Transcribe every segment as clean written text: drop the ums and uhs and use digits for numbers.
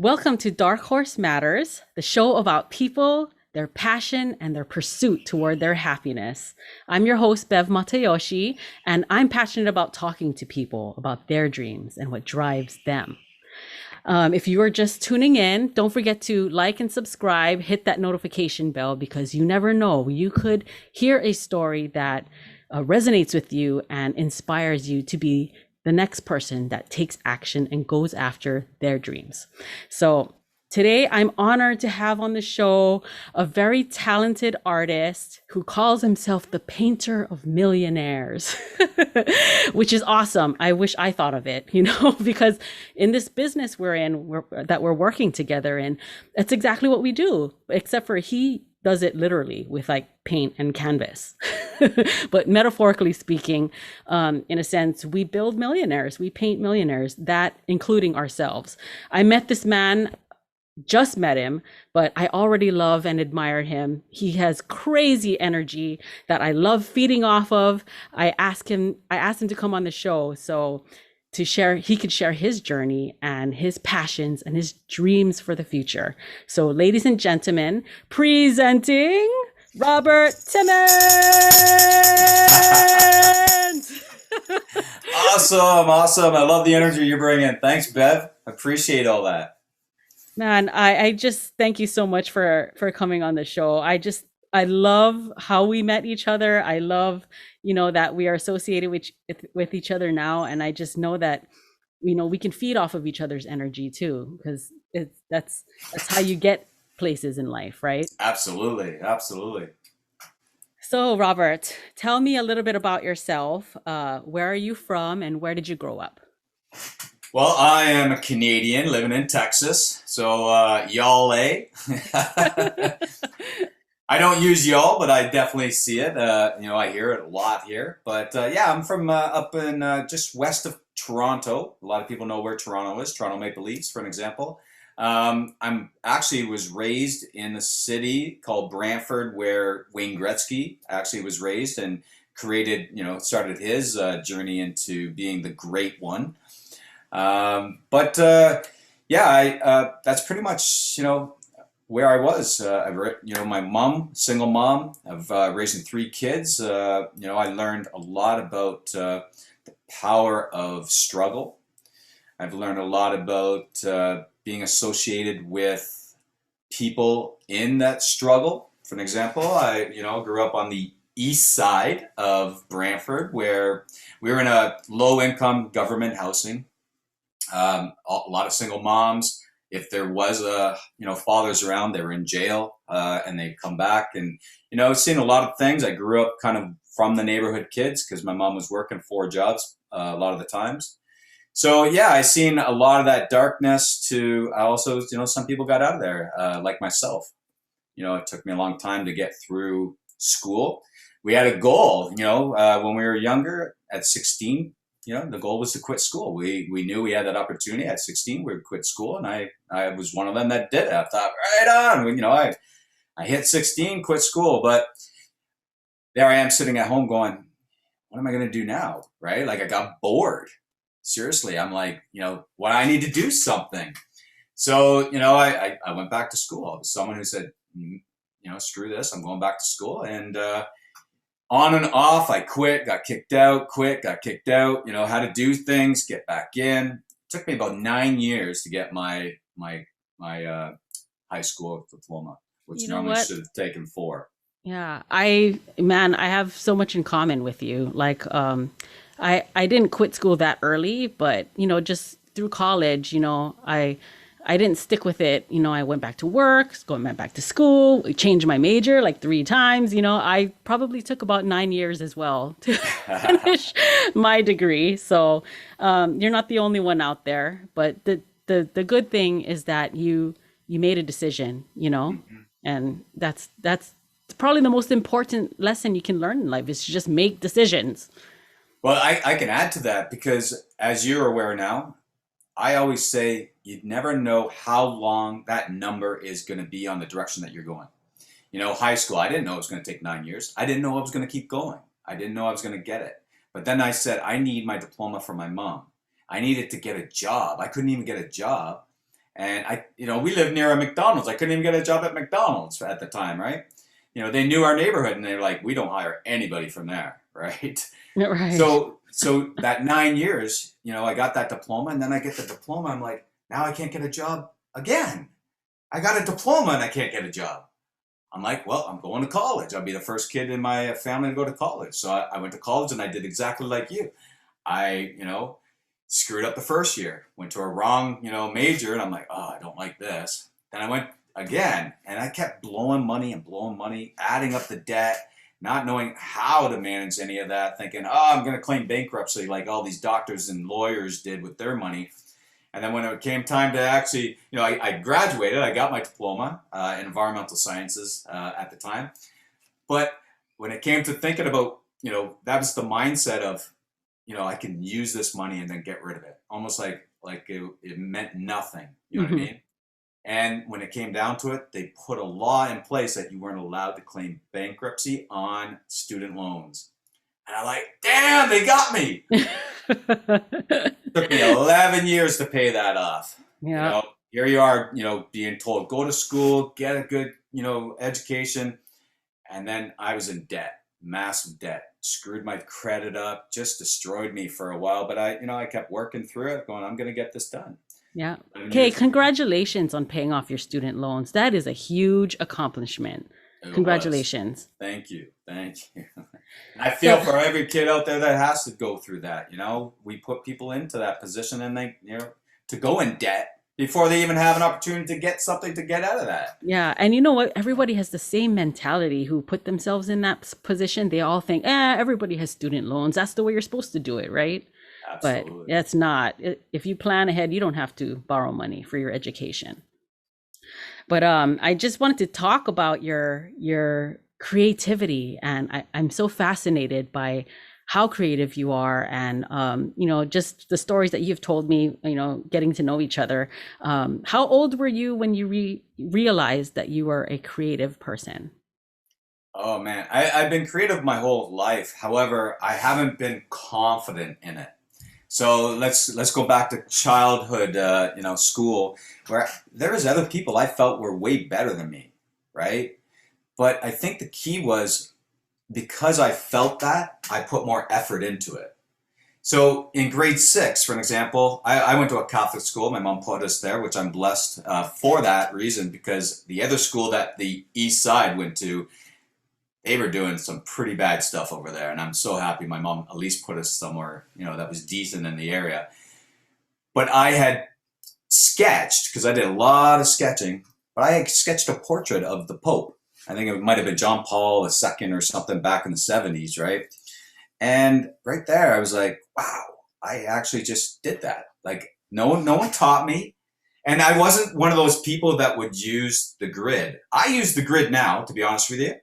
Welcome to DarkHorse Matters, the show about people, their passion, and their pursuit toward their happiness. I'm your host, Bev Matayoshi, and I'm passionate about talking to people about their dreams and what drives them. If you are just tuning in, don't forget to like and subscribe, hit that notification bell because you never know. You could hear a story that resonates with you and inspires you to be the next person that takes action and goes after their dreams. So today I'm honored to have on the show a very talented artist who calls himself the painter of millionaires, which is awesome. I wish I thought of it, because in this business that we're working together in, that's exactly what we do, except for he does it literally with like paint and canvas. But metaphorically speaking, in a sense, we build millionaires, we paint millionaires, that including ourselves. I met this man, just met him, but I already love and admire him. He has crazy energy that I love feeding off of. I asked him to come on the show so he could share his journey and his passions and his dreams for the future. So ladies and gentlemen, presenting Robert Timmons. Awesome. I love the energy you're bringing. Thanks, Bev. Appreciate all that. Man, I just thank you so much for coming on the show. I love how we met each other. I love, that we are associated with each other now. And I just know that, we can feed off of each other's energy too, because that's how you get places in life, right? Absolutely. So, Robert, tell me a little bit about yourself. Where are you from and where did you grow up? Well, I am a Canadian living in Texas. So, y'all, eh? I don't use y'all, but I definitely see it. I hear it a lot here. But I'm from up in just west of Toronto. A lot of people know where Toronto is. Toronto Maple Leafs, for an example. I'm actually was raised in a city called Brantford, where Wayne Gretzky actually was raised and started his journey into being the great one. That's pretty much, where I was. My mom, single mom of raising three kids. I learned a lot about the power of struggle. I've learned a lot about being associated with people in that struggle. For an example, I grew up on the east side of Brantford, where we were in a low-income government housing. A lot of single moms. If there was fathers around, they were in jail, and they'd come back. And, seen a lot of things. I grew up kind of from the neighborhood kids because my mom was working 4 jobs a lot of the times. So, I seen a lot of that darkness to also, some people got out of there, like myself. It took me a long time to get through school. We had a goal, when we were younger at 16. The goal was to quit school. We knew we had that opportunity at 16. We would quit school, and I was one of them that did it. I thought, right on. I hit 16, quit school, but there I am sitting at home going, what am I going to do now? Right? Like, I got bored. Seriously, I'm like, what I need to do something. So, I went back to school. I was someone who said, screw this. I'm going back to school, and on and off, I quit, got kicked out, got kicked out, how to do things, get back in. It took me about 9 years to get my high school diploma, which normally should have taken 4. Yeah, I have so much in common with you. Like, I didn't quit school that early, but, just through college, I didn't stick with it. I went back to work, went back to school, changed my major like 3 times. I probably took about 9 years as well to finish my degree. So you're not the only one out there. But the good thing is that you made a decision, Mm-hmm. and that's probably the most important lesson you can learn in life is to just make decisions. Well, I can add to that because, as you're aware now, I always say you never know how long that number is going to be on the direction that you're going. High school, I didn't know it was going to take 9 years. I didn't know I was going to keep going. I didn't know I was going to get it. But then I said, I need my diploma from my mom. I needed to get a job. I couldn't even get a job. And we lived near a McDonald's. I couldn't even get a job at McDonald's at the time, right? They knew our neighborhood, and they were like, we don't hire anybody from there, right? Right. So that 9 years, I got that diploma, and then I get the diploma. I'm like, now I can't get a job again. I got a diploma and I can't get a job. I'm like, well, I'm going to college. I'll be the first kid in my family to go to college. So I went to college, and I did exactly like you. I, screwed up the first year, went to a wrong, major, and I'm like, oh, I don't like this. Then I went again, and I kept blowing money, adding up the debt, not knowing how to manage any of that, thinking, oh, I'm going to claim bankruptcy like all these doctors and lawyers did with their money. And then when it came time to actually, I graduated, I got my diploma in environmental sciences at the time. But when it came to thinking about, that was the mindset of, I can use this money and then get rid of it. Almost like it meant nothing. You know what I mean? And when it came down to it, they put a law in place that you weren't allowed to claim bankruptcy on student loans. And I'm like, damn, they got me. Took me 11 years to pay that off. Yeah. Here you are, being told, go to school, get a good, education. And then I was in debt, massive debt, screwed my credit up, just destroyed me for a while. But I kept working through it, going, I'm going to get this done. Yeah. Okay. Congratulations on paying off your student loans. That is a huge accomplishment. Congratulations. Thank you. I feel for every kid out there that has to go through that. We put people into that position, and they, to go in debt before they even have an opportunity to get something to get out of that. Yeah. And you know what? Everybody has the same mentality who put themselves in that position. They all think, everybody has student loans. That's the way you're supposed to do it, right? Absolutely. But that's not. If you plan ahead, you don't have to borrow money for your education. But I just wanted to talk about your creativity, and I'm so fascinated by how creative you are, and just the stories that you've told me, getting to know each other. How old were you when you realized that you were a creative person? Oh man, I've been creative my whole life. However, I haven't been confident in it. So let's go back to childhood, school, where there was other people I felt were way better than me, right? But I think the key was, because I felt that, I put more effort into it. So in grade 6, for an example, I went to a Catholic school. My mom put us there, which I'm blessed for that reason, because the other school that the East Side went to, they were doing some pretty bad stuff over there. And I'm so happy my mom at least put us somewhere, that was decent in the area. But I had sketched, because I did a lot of sketching, but I had sketched a portrait of the Pope. I think it might have been John Paul II or something back in the 70s, right? And right there, I was like, wow, I actually just did that. Like, no one taught me. And I wasn't one of those people that would use the grid. I use the grid now, to be honest with you.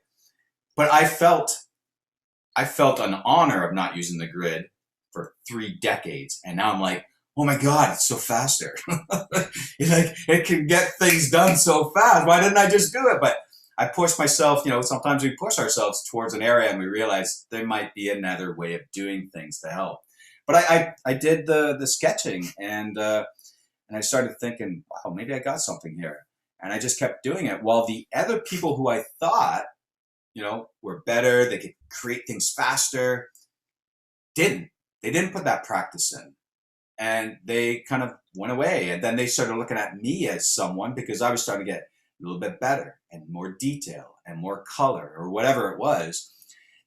But I felt an honor of not using the grid for 3 decades. And now I'm like, oh my God, it's so faster. It can get things done so fast. Why didn't I just do it? But I pushed myself, sometimes we push ourselves towards an area and we realize there might be another way of doing things to help. But I did the sketching, and I started thinking, wow, maybe I got something here. And I just kept doing it, while the other people who I thought were better, they could create things faster, They didn't put that practice in. And they kind of went away. And then they started looking at me as someone, because I was starting to get a little bit better and more detail and more color, or whatever it was.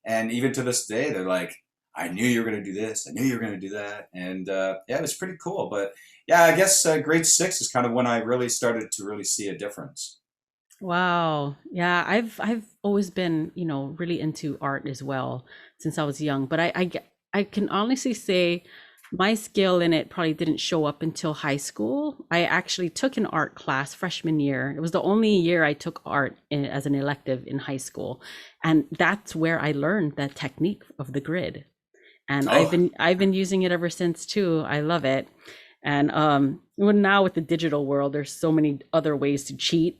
And even to this day, they're like, I knew you were going to do this. I knew you were going to do that. And it was pretty cool. But yeah, I guess grade 6 is kind of when I really started to really see a difference. Wow. Yeah, I've always been, really into art as well since I was young. But I can honestly say my skill in it probably didn't show up until high school. I actually took an art class freshman year. It was the only year I took art as an elective in high school. And that's where I learned that technique of the grid. And I've been using it ever since too. I love it. And now with the digital world, there's so many other ways to cheat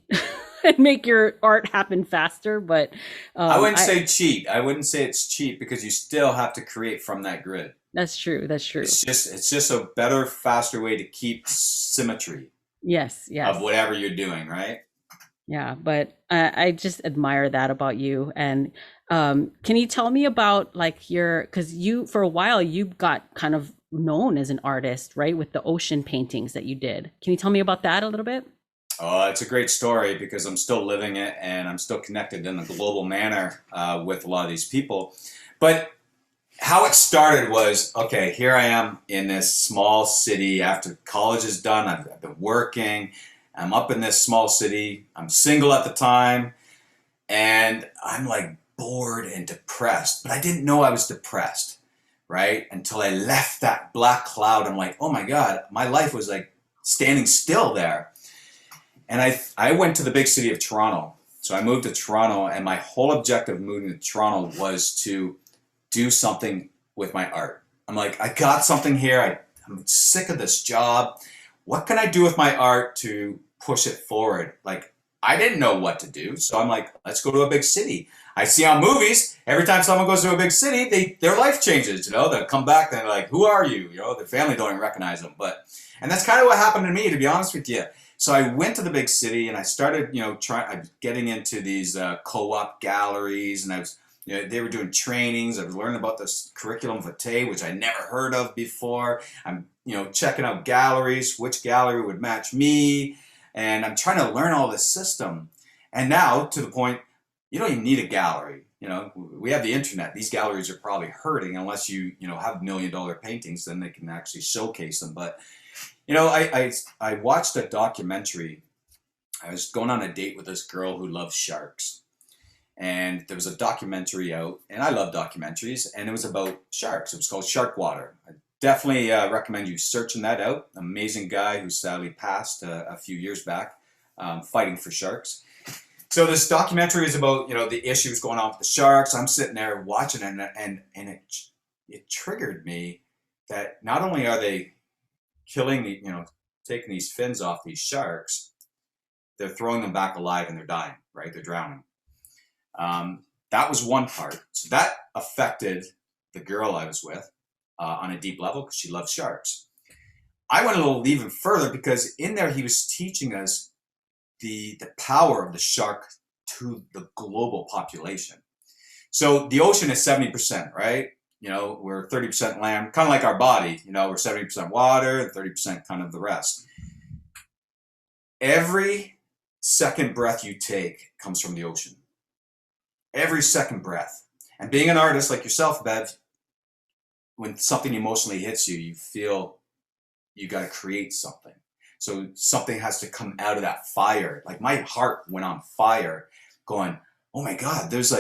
and make your art happen faster. But I wouldn't say cheat. I wouldn't say it's cheat, because you still have to create from that grid. That's true. That's true. It's just a better, faster way to keep symmetry. Yes, of yes. whatever you're doing, right? Yeah, but I just admire that about you. And can you tell me about like your, because you, for a while, you got kind of known as an artist, right? With the ocean paintings that you did. Can you tell me about that a little bit? Oh, it's a great story because I'm still living it and I'm still connected in a global manner with a lot of these people. But how it started was, okay, here I am in this small city after college is done. I've been working. I'm up in this small city. I'm single at the time. And I'm like bored and depressed. But I didn't know I was depressed, right? Until I left that black cloud. I'm like, oh my God, my life was like standing still there. And I went to the big city of Toronto. So I moved to Toronto, and my whole objective of moving to Toronto was to do something with my art. I'm like, I got something here. I'm sick of this job. What can I do with my art to push it forward? Like, I didn't know what to do. So I'm like, let's go to a big city. I see on movies, every time someone goes to a big city, their life changes, they'll come back and they're like, who are you? Their family don't even recognize them. And that's kind of what happened to me, to be honest with you. So I went to the big city and I started, getting into these co-op galleries, and I was, they were doing trainings. I was learning about this curriculum vitae, which I never heard of before. I'm, checking out galleries, which gallery would match me, and I'm trying to learn all this system. And now to the point, you don't even need a gallery. We have the internet. These galleries are probably hurting unless you have $1 million paintings, then they can actually showcase them. But I watched a documentary. I was going on a date with this girl who loves sharks. And there was a documentary out, and I love documentaries, and it was about sharks. It was called Shark Water. I definitely recommend you searching that out. Amazing guy who sadly passed a few years back, fighting for sharks. So this documentary is about the issues going on with the sharks. I'm sitting there watching it, and it triggered me that not only are they killing taking these fins off these sharks, they're throwing them back alive and they're dying, right? They're drowning. That was one part. So that affected the girl I was with on a deep level because she loves sharks. I went a little even further because in there he was teaching us the power of the shark to the global population. So the ocean is 70%, right? We're 30% land, kind of like our body. We're 70% water and 30% kind of the rest. Every second breath you take comes from the ocean. Every second breath. And being an artist like yourself, Bev, when something emotionally hits you, you feel you got to create something. So something has to come out of that fire. Like my heart went on fire going, oh my God, there's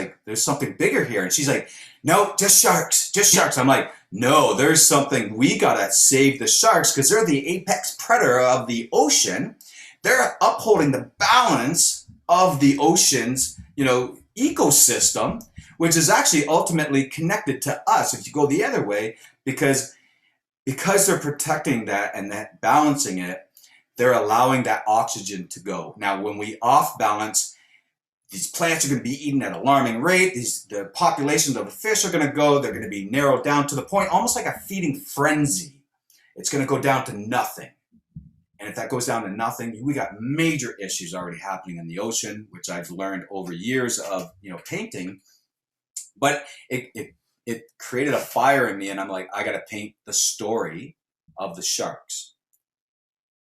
something bigger here. And she's like, no, just sharks. I'm like, no, there's something. We got to save the sharks because they're the apex predator of the ocean. They're upholding the balance of the ocean's, ecosystem, which is actually ultimately connected to us if you go the other way, because they're protecting that and that balancing it, they're allowing that oxygen to go. Now, when we off balance, these plants are going to be eaten at an alarming rate. The populations of the fish are going to go. They're going to be narrowed down to the point, almost like a feeding frenzy. It's going to go down to nothing. And if that goes down to nothing, we got major issues already happening in the ocean, which I've learned over years of painting. But it created a fire in me, and I'm like, I got to paint the story of the sharks.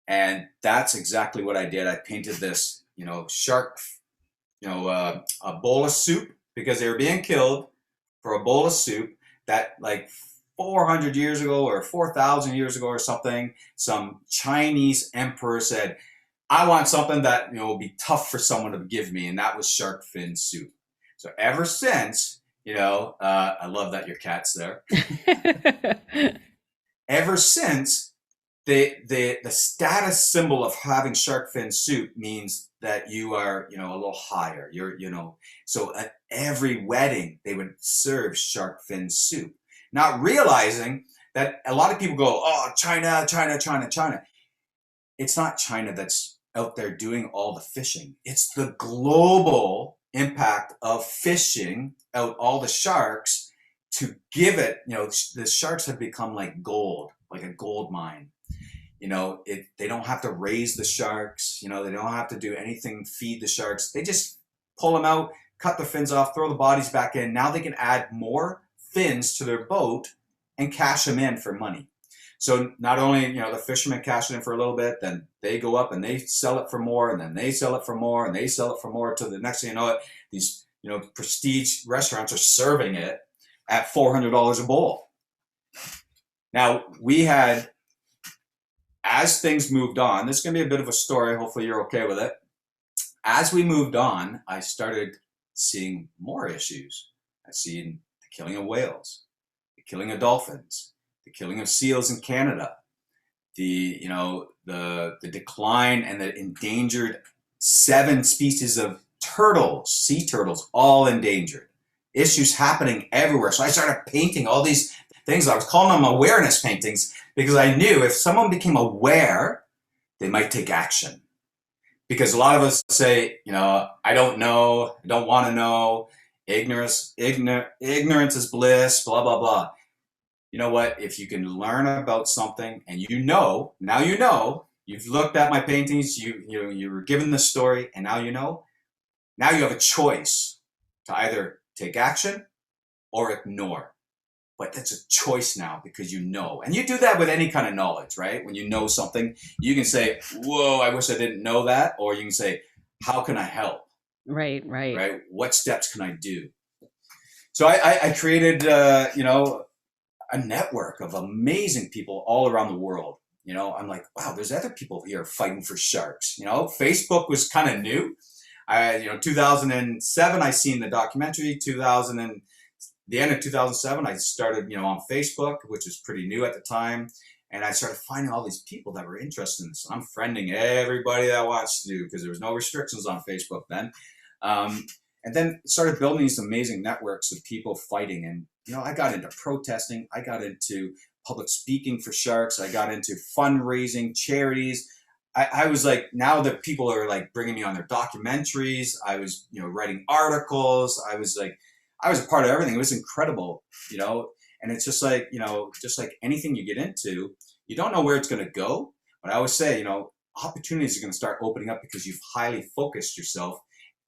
And that's exactly what I did. I painted this, shark, a bowl of soup, because they were being killed for a bowl of soup that, like, 400 years ago or 4,000 years ago or something, some Chinese emperor said, I want something that will be tough for someone to give me, and that was shark fin soup. So ever since, I love that your cat's there. Ever since, the status symbol of having shark fin soup means that you are a little higher. So at every wedding they would serve shark fin soup. Not realizing that a lot of people go, oh, China. It's not China that's out there doing all the fishing. It's the global impact of fishing out all the sharks to give it, the sharks have become like gold, like a gold mine. They don't have to raise the sharks. They don't have to do anything, feed the sharks. They just pull them out, cut the fins off, throw the bodies back in. Now they can add more fins to their boat and cash them in for money. So not only, the fishermen cash it in for a little bit, then they go up and they sell it for more, and then they sell it for more, and they sell it for more, till the next thing you know it, these, prestige restaurants are serving it at $400 a bowl. Now, we had, as things moved on, this is going to be a bit of a story. Hopefully you're okay with it. As we moved on, I started seeing more issues. I seen the killing of whales, the killing of dolphins, the killing of seals in Canada, the decline and the endangered 7 species of turtles, sea turtles, all endangered. Issues happening everywhere. So I started painting all these things. I was calling them awareness paintings because I knew if someone became aware, they might take action. Because a lot of us say, I don't know, I don't want to know, ignorance is bliss, blah, blah, blah. You know what? If you can learn about something and now you've looked at my paintings, you were given the story, and now now you have a choice to either take action or ignore. But that's a choice now because and you do that with any kind of knowledge, right? When you know something, you can say, whoa, I wish I didn't know that. Or you can say, how can I help? Right. What steps can I do? So I created, a network of amazing people all around the world. I'm like, wow, there's other people here fighting for sharks. Facebook was kind of new. 2007, I seen the documentary. The end of 2007, I started, on Facebook, which was pretty new at the time. And I started finding all these people that were interested in this. I'm friending everybody that wants to do, because there was no restrictions on Facebook then. And then started building these amazing networks of people fighting. And, I got into protesting. I got into public speaking for sharks. I got into fundraising, charities. I was like, now that people are like bringing me on their documentaries, I was, writing articles. I was a part of everything. It was incredible, and it's just like anything you get into, you don't know where it's going to go. But I always say, opportunities are going to start opening up because you've highly focused yourself.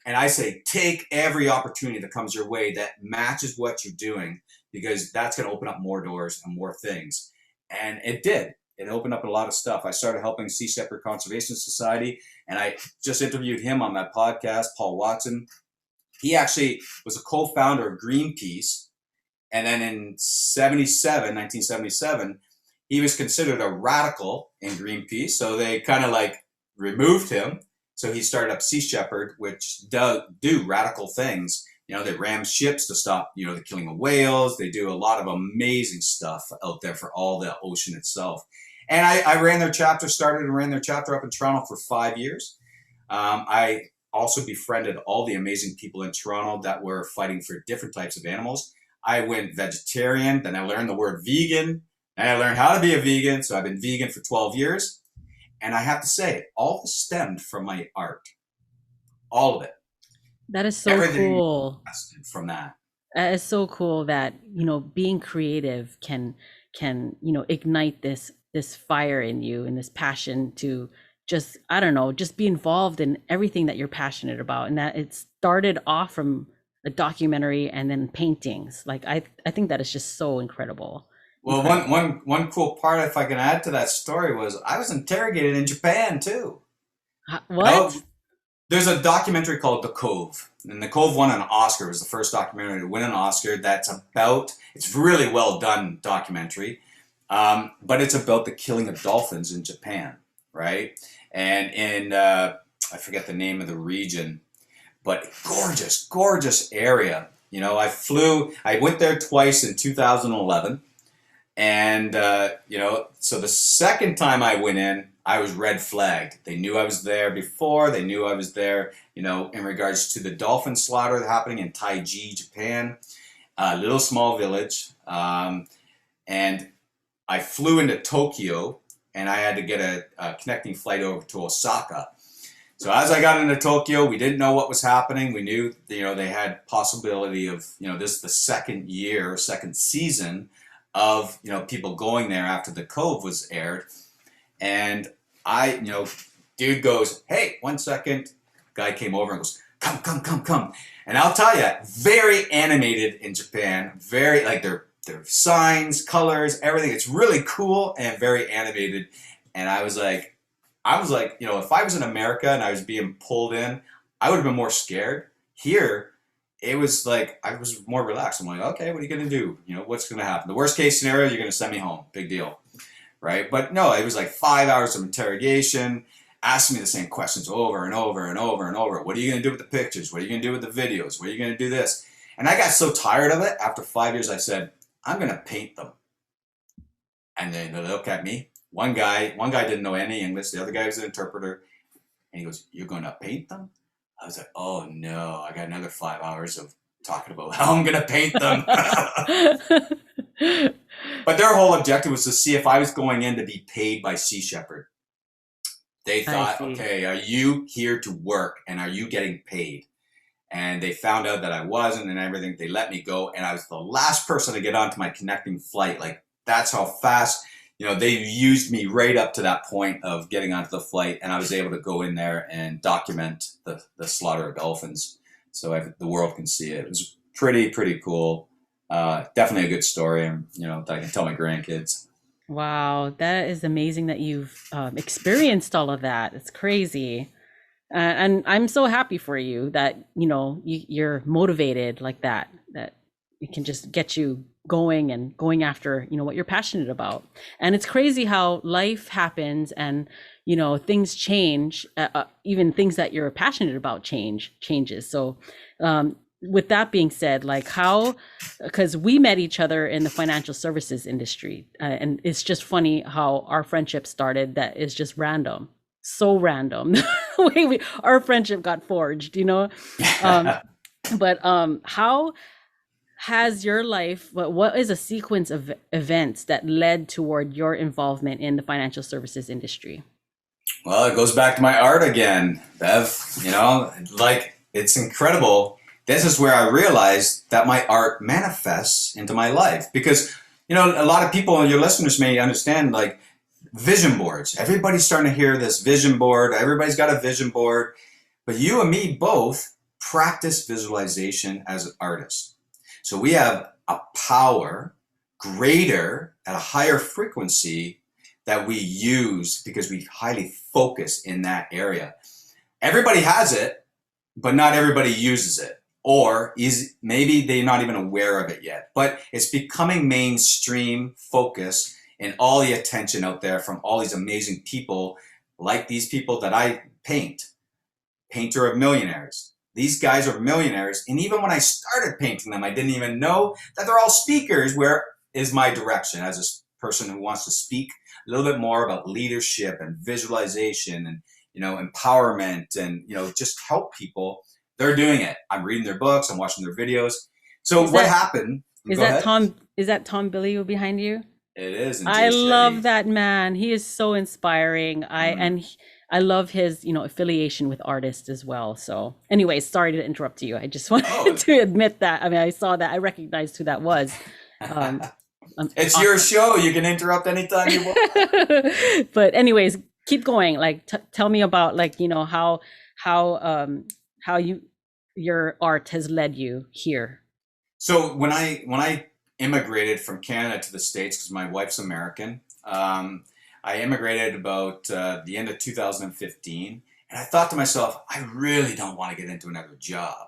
And I say, take every opportunity that comes your way that matches what you're doing, because that's going to open up more doors and more things. And it did. It opened up a lot of stuff. I started helping Sea Shepherd Conservation Society, and I just interviewed him on that podcast, Paul Watson. He actually was a co-founder of Greenpeace. And then in 1977, he was considered a radical in Greenpeace. So they kind of like removed him. So he started up Sea Shepherd, which do radical things. They ram ships to stop, the killing of whales. They do a lot of amazing stuff out there for all the ocean itself. And I started and ran their chapter up in Toronto for 5 years. I also befriended all the amazing people in Toronto that were fighting for different types of animals. I went vegetarian, then I learned the word vegan, and I learned how to be a vegan. So I've been vegan for 12 years. And I have to say, all this stemmed from my art. All of it. That is so Everything cool. From that. That is so cool that, being creative can ignite this fire in you and this passion to just be involved in everything that you're passionate about. And that it started off from a documentary and then paintings. Like, I think that is just so incredible. Well, one cool part, if I can add to that story, was I was interrogated in Japan too. What? There's a documentary called The Cove, and The Cove won an Oscar. It was the first documentary to win an Oscar. It's really well done documentary, but it's about the killing of dolphins in Japan, right? And in I forget the name of the region, but gorgeous area. I went there twice in 2011. And, so the second time I went in, I was red flagged. They knew I was there before. They knew I was there, in regards to the dolphin slaughter happening in Taiji, Japan, a little small village. And I flew into Tokyo, and I had to get a connecting flight over to Osaka. So as I got into Tokyo, we didn't know what was happening. We knew, they had possibility of, this is the second season of, people going there after The Cove was aired. And dude goes, hey, 1 second. Guy came over and goes, come. And I'll tell you, very animated in Japan. Very, like, their signs, colors, everything. It's really cool and very animated. And I was like, if I was in America and I was being pulled in, I would have been more scared. Here, it was like, I was more relaxed. I'm like, okay, what are you going to do? What's going to happen? The worst case scenario, you're going to send me home. Big deal. Right? But no, it was like 5 hours of interrogation, asking me the same questions over and over and over and over. What are you going to do with the pictures? What are you going to do with the videos? What are you going to do this? And I got so tired of it. After 5 years, I said, I'm going to paint them. And then they look at me. One guy didn't know any English. The other guy was an interpreter. And he goes, you're going to paint them? I was like, oh no, I got another 5 hours of talking about how I'm going to paint them. But their whole objective was to see if I was going in to be paid by Sea Shepherd. They thought, okay, are you here to work and are you getting paid? And they found out that I wasn't and everything. They let me go. And I was the last person to get onto my connecting flight. Like, that's how fast, they used me right up to that point of getting onto the flight. And I was able to go in there and document the slaughter of dolphins so the world can see it. It was pretty cool. Definitely a good story. And, that I can tell my grandkids. Wow, that is amazing that you've experienced all of that. It's crazy. And I'm so happy for you that, you're motivated like that it can just get you going and going after, what you're passionate about. And it's crazy how life happens and, things change, even things that you're passionate about changes. So, with that being said, like because we met each other in the financial services industry, and it's just funny how our friendship started. That is just random, so random. Our friendship got forged, but how has your life, what is a sequence of events that led toward your involvement in the financial services industry? Well, it goes back to my art again, Bev. It's incredible. This is where I realized that my art manifests into my life because, a lot of people, your listeners may understand, like, vision boards. Everybody's starting to hear this vision board. Everybody's got a vision board. But you and me both practice visualization as an artist. So we have a power greater at a higher frequency that we use because we highly focus in that area. Everybody has it, but not everybody uses it. Or maybe they're not even aware of it yet. But it's becoming mainstream focus and all the attention out there from all these amazing people, like these people that I paint. Painter of Millionaires. These guys are millionaires. And even when I started painting them, I didn't even know that they're all speakers. Where is my direction as a person who wants to speak a little bit more about leadership and visualization and, empowerment and, just help people? They're doing it. I'm reading their books. I'm watching their videos. So what happened? Is that Tom Billy behind you? It is. I love that man. He is so inspiring. I love his, affiliation with artists as well. So anyways, sorry to interrupt you. I just wanted to admit that. I mean, I saw that. I recognized who that was. It's your show. You can interrupt anytime you want. But anyways, keep going. Like, tell me about, like, how your art has led you here. So when I immigrated from Canada to the States, because my wife's American, I immigrated about the end of 2015, and I thought to myself, I really don't want to get into another job.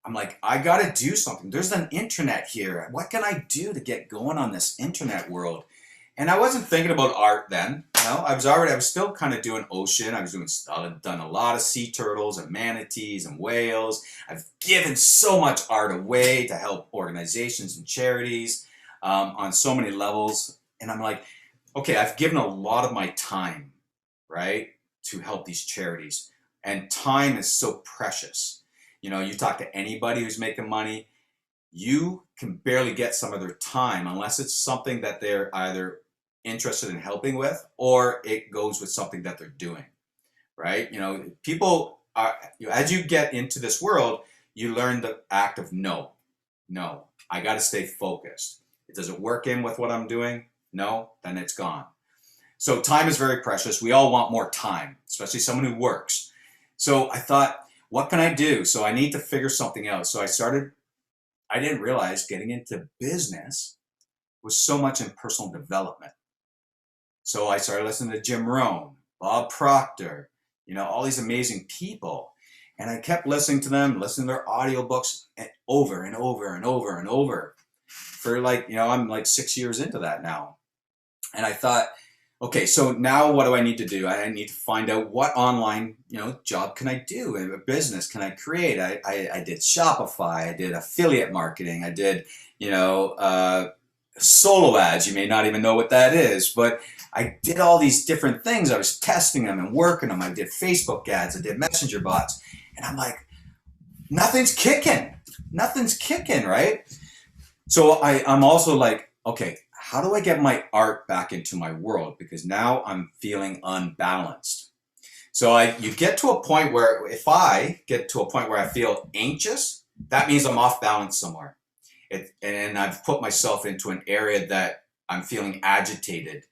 I'm like, I got to do something. There's an internet here. What can I do to get going on this internet world? And I wasn't thinking about art then. I was still kind of doing ocean. I've done a lot of sea turtles and manatees and whales. I've given so much art away to help organizations and charities on so many levels. And I'm like, okay, I've given a lot of my time, right, to help these charities. And time is so precious. You talk to anybody who's making money, you can barely get some of their time unless it's something that they're either interested in helping with or it goes with something that they're doing, right? People are, as you get into this world, you learn the act of no, I got to stay focused. Does it work in with what I'm doing? No, then it's gone. So time is very precious. We all want more time, especially someone who works. So I thought, what can I do? So I need to figure something out. So I didn't realize getting into business was so much in personal development. So I started listening to Jim Rohn, Bob Proctor, all these amazing people. And I kept listening to them, listening to their audiobooks over and over and over and over for I'm like 6 years into that now. And I thought, okay, so now what do I need to do? I need to find out what online, job can I do? A business can I create? I did Shopify. I did affiliate marketing. I did, solo ads. You may not even know what that is, but I did all these different things. I was testing them and working them. I did Facebook ads. I did messenger bots. And I'm like, nothing's kicking. Nothing's kicking, right? So I'm also like, okay, how do I get my art back into my world? Because now I'm feeling unbalanced. So you get to a point where if I get to a point where I feel anxious, that means I'm off balance somewhere. And I've put myself into an area that I'm feeling agitated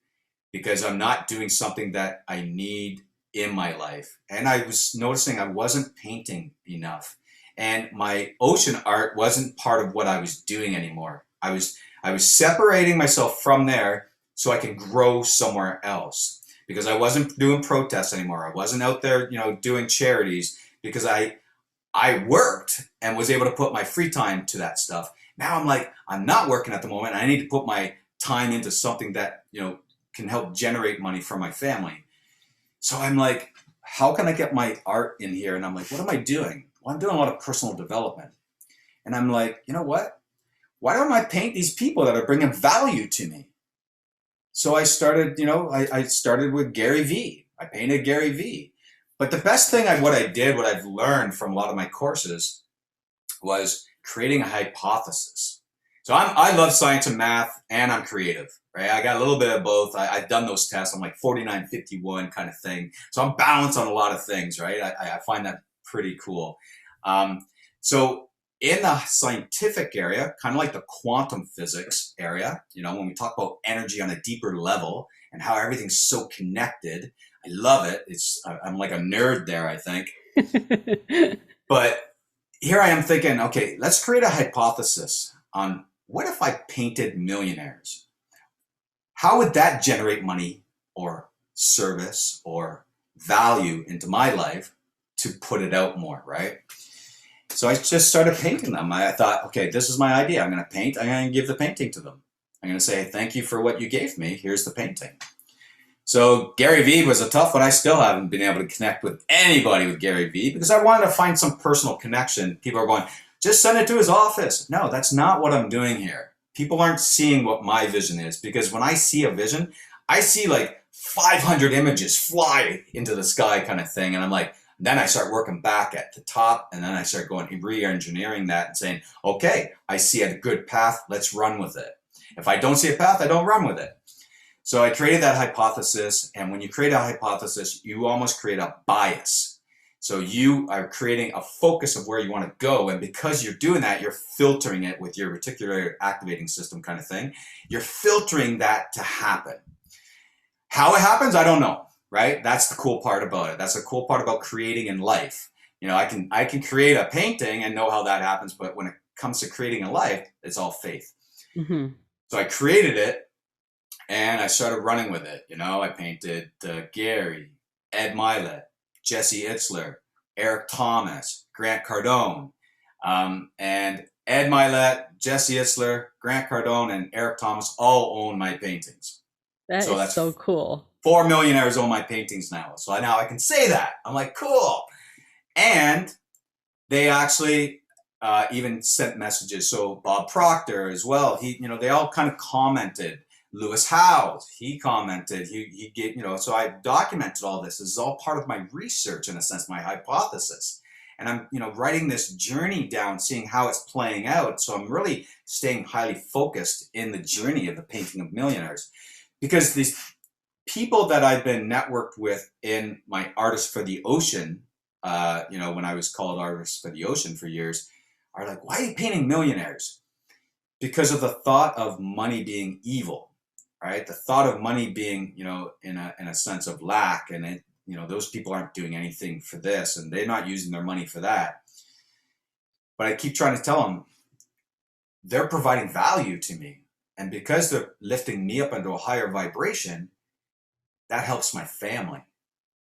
because I'm not doing something that I need in my life. And I was noticing I wasn't painting enough. And my ocean art wasn't part of what I was doing anymore. I was separating myself from there so I can grow somewhere else, because I wasn't doing protests anymore. I wasn't out there, doing charities, because I worked and was able to put my free time to that stuff. Now I'm like, I'm not working at the moment. I need to put my time into something that, can help generate money for my family. So I'm like, how can I get my art in here? And I'm like, what am I doing? Well, I'm doing a lot of personal development. And I'm like, you know what? Why don't I paint these people that are bringing value to me? So I started, I started with Gary Vee. I painted Gary Vee. But the best thing what I've learned from a lot of my courses was creating a hypothesis. So I love science and math, and I'm creative, right? I got a little bit of both. I've done those tests. I'm like 49-51 kind of thing. So I'm balanced on a lot of things, right? I find that pretty cool. So in the scientific area, kind of like the quantum physics area, when we talk about energy on a deeper level and how everything's so connected, I love it. I'm like a nerd there, I think. But here I am thinking, okay, let's create a hypothesis on what if I painted millionaires? How would that generate money or service or value into my life to put it out more, right? So I just started painting them. I thought, okay, this is my idea. I'm going to paint. I'm going to give the painting to them. I'm going to say, thank you for what you gave me. Here's the painting. So Gary Vee was a tough one. I still haven't been able to connect with anybody with Gary Vee because I wanted to find some personal connection. People are going, just send it to his office. No, that's not what I'm doing here. People aren't seeing what my vision is, because when I see a vision, I see like 500 images fly into the sky kind of thing. And I'm like, then I start working back at the top, and then I start going re-engineering that and saying, okay, I see a good path. Let's run with it. If I don't see a path, I don't run with it. So I created that hypothesis. And when you create a hypothesis, you almost create a bias. So you are creating a focus of where you want to go. And because you're doing that, you're filtering it with your reticular activating system kind of thing. You're filtering that to happen. How it happens, I don't know, right? That's the cool part about it. That's the cool part about creating in life. I can create a painting and know how that happens. But when it comes to creating a life, it's all faith. Mm-hmm. So I created it and I started running with it. I painted Gary, Ed Milet, Jesse Itzler, Eric Thomas, Grant Cardone, and Ed Milet, Jesse Itzler, Grant Cardone, and Eric Thomas all own my paintings. That's so cool. 4 millionaires own my paintings now. So now I can say that. I'm like, cool. And they actually even sent messages. So Bob Proctor as well. They all kind of commented. Lewis Howes, he commented, he gave, so I documented all this. This is all part of my research, in a sense, my hypothesis. And I'm, writing this journey down, seeing how it's playing out. So I'm really staying highly focused in the journey of the painting of millionaires, because these people that I've been networked with in my Artist for the Ocean, when I was called Artist for the Ocean for years, are like, why are you painting millionaires? Because of the thought of money being evil. right? The thought of money being, in a sense of lack, and those people aren't doing anything for this, and they're not using their money for that. But I keep trying to tell them they're providing value to me, and because they're lifting me up into a higher vibration, that helps my family,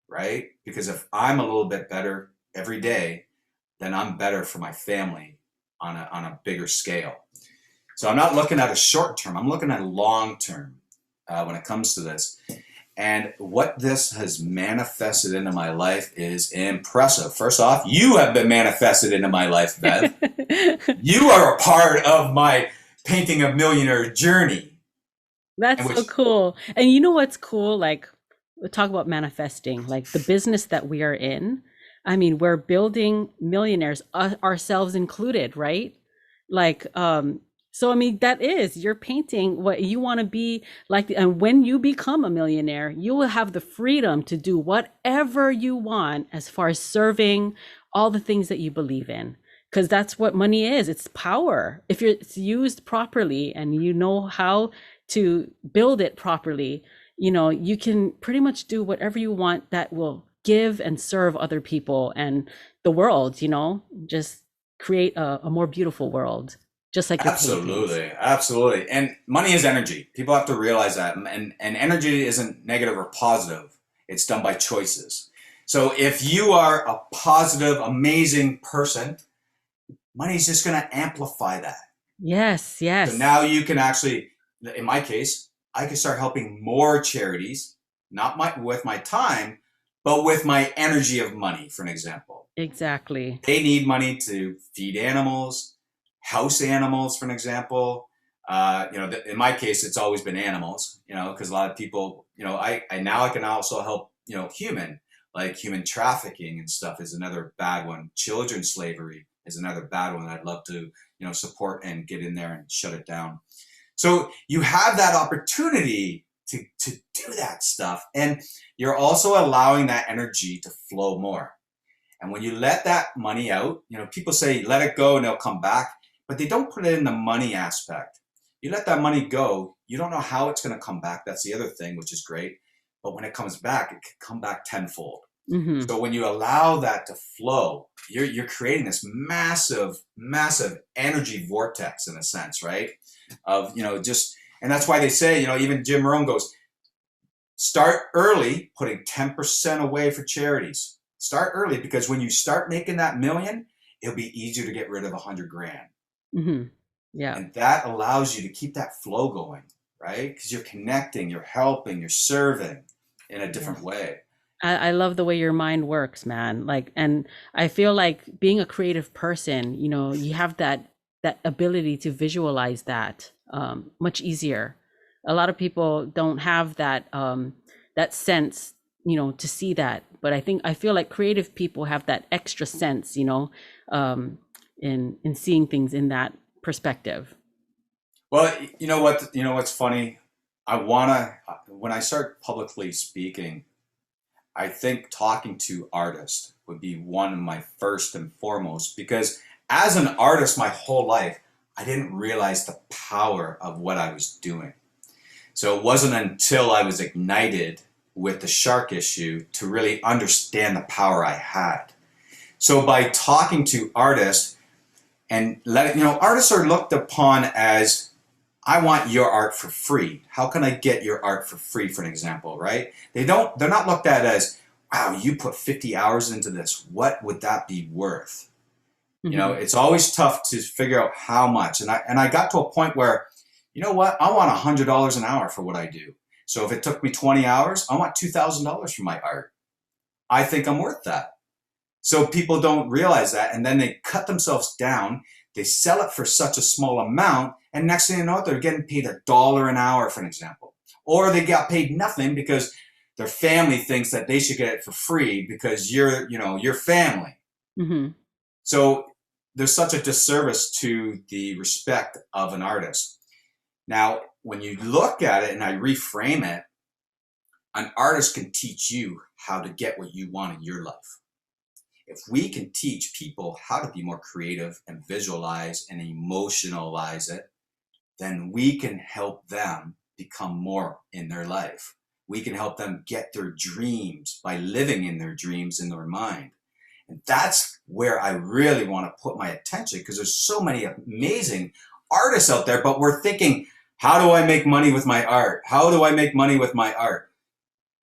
right? Because if I'm a little bit better every day, then I'm better for my family on a bigger scale. So I'm not looking at a short term, I'm looking at a long term when it comes to this. And what this has manifested into my life is impressive. First off, you have been manifested into my life, Bev. You are a part of my painting a millionaire journey. That's so cool. And you know what's cool? Like, we talk about manifesting, like the business that we are in. I mean, we're building millionaires, ourselves included, right? Like, so I mean, you're painting what you want to be like. And when you become a millionaire, you will have the freedom to do whatever you want as far as serving all the things that you believe in. Because that's what money is. It's power. If it's used properly and you know how to build it properly, you can pretty much do whatever you want that will give and serve other people and the world, just create a more beautiful world, just like your paintings. Absolutely. And money is energy. People have to realize that. And energy isn't negative or positive. It's done by choices. So if you are a positive, amazing person, money's just going to amplify that. Yes, yes. So now you can actually, in my case, I can start helping more charities, not with my time, but with my energy of money, for an example. Exactly. They need money to feed animals, house animals, for an example. In my case, it's always been animals, because a lot of people, I can also help, human trafficking and stuff is another bad one. Children slavery is another bad one that I'd love to, support and get in there and shut it down. So you have that opportunity to do that stuff. And you're also allowing that energy to flow more. And when you let that money out, people say, let it go and it'll come back, but they don't put it in the money aspect. You let that money go, you don't know how it's going to come back. That's the other thing, which is great. But when it comes back, it can come back tenfold. Mm-hmm. So when you allow that to flow, you're creating this massive, massive energy vortex in a sense, right? Of, and that's why they say, even Jim Rohn goes, start early, putting 10% away for charities. Start early, because when you start making that million, it'll be easier to get rid of 100 grand. Mm-hmm. Yeah. And that allows you to keep that flow going, right? Because you're connecting, you're helping, you're serving in a different way. I love the way your mind works, man. And I feel like being a creative person, you have that ability to visualize that much easier. A lot of people don't have that that sense, to see that. But I feel like creative people have that extra sense, in seeing things in that perspective. Well, what's funny? When I start publicly speaking, I think talking to artists would be one of my first and foremost, because as an artist my whole life, I didn't realize the power of what I was doing. So it wasn't until I was ignited with the shark issue to really understand the power I had. So by talking to artists and artists are looked upon as, I want your art for free. How can I get your art for free, for an example, right? They're not looked at as, wow, you put 50 hours into this. What would that be worth? Mm-hmm. It's always tough to figure out how much. And I got to a point where, I want $100 an hour for what I do. So if it took me 20 hours, I want $2,000 for my art. I think I'm worth that. So people don't realize that. And then they cut themselves down. They sell it for such a small amount. And next thing you know, they're getting paid $1 an hour, for an example. Or they got paid nothing because their family thinks that they should get it for free because you're family. Mm-hmm. So there's such a disservice to the respect of an artist. Now, when you look at it and I reframe it, an artist can teach you how to get what you want in your life. If we can teach people how to be more creative and visualize and emotionalize it, then we can help them become more in their life. We can help them get their dreams by living in their dreams in their mind. And that's where I really want to put my attention, because there's so many amazing artists out there, but we're thinking, how do I make money with my art? How do I make money with my art?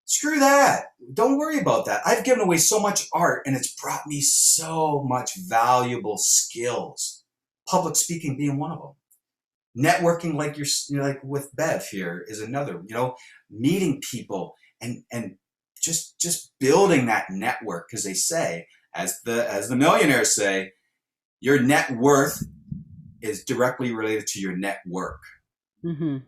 Screw that. Don't worry about that. I've given away so much art and it's brought me so much valuable skills. Public speaking being one of them. Networking like like with Bev here is another, meeting people and just building that network, because they say, as the millionaires say, your net worth is directly related to your network. Mm-hmm.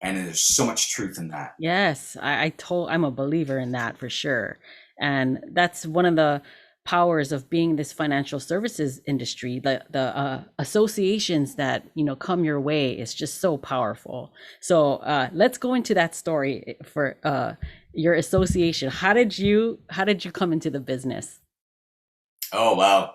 And there's so much truth in that. Yes, I'm a believer in that for sure. And that's one of the powers of being this financial services industry. The associations that, come your way is just so powerful. So let's go into that story for your association. How did you come into the business? Oh, wow.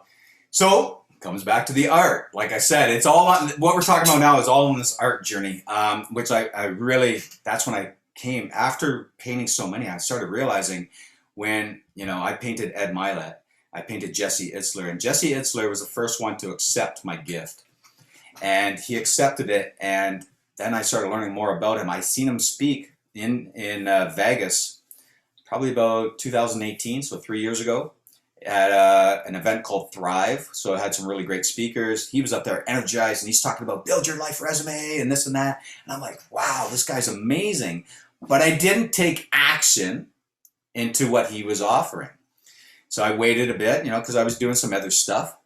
So comes back to the art. Like I said, it's all on what we're talking about now is all on this art journey, which I really, that's when I came after painting so many. I started realizing when, I painted Ed Milet, I painted Jesse Itzler, and Jesse Itzler was the first one to accept my gift, and he accepted it. And then I started learning more about him. I seen him speak in Vegas, probably about 2018, so 3 years ago, at an event called Thrive. So it had some really great speakers. He was up there energized, and he's talking about build your life resume and this and that. And I'm like, wow, this guy's amazing. But I didn't take action into what he was offering. So I waited a bit, because I was doing some other stuff.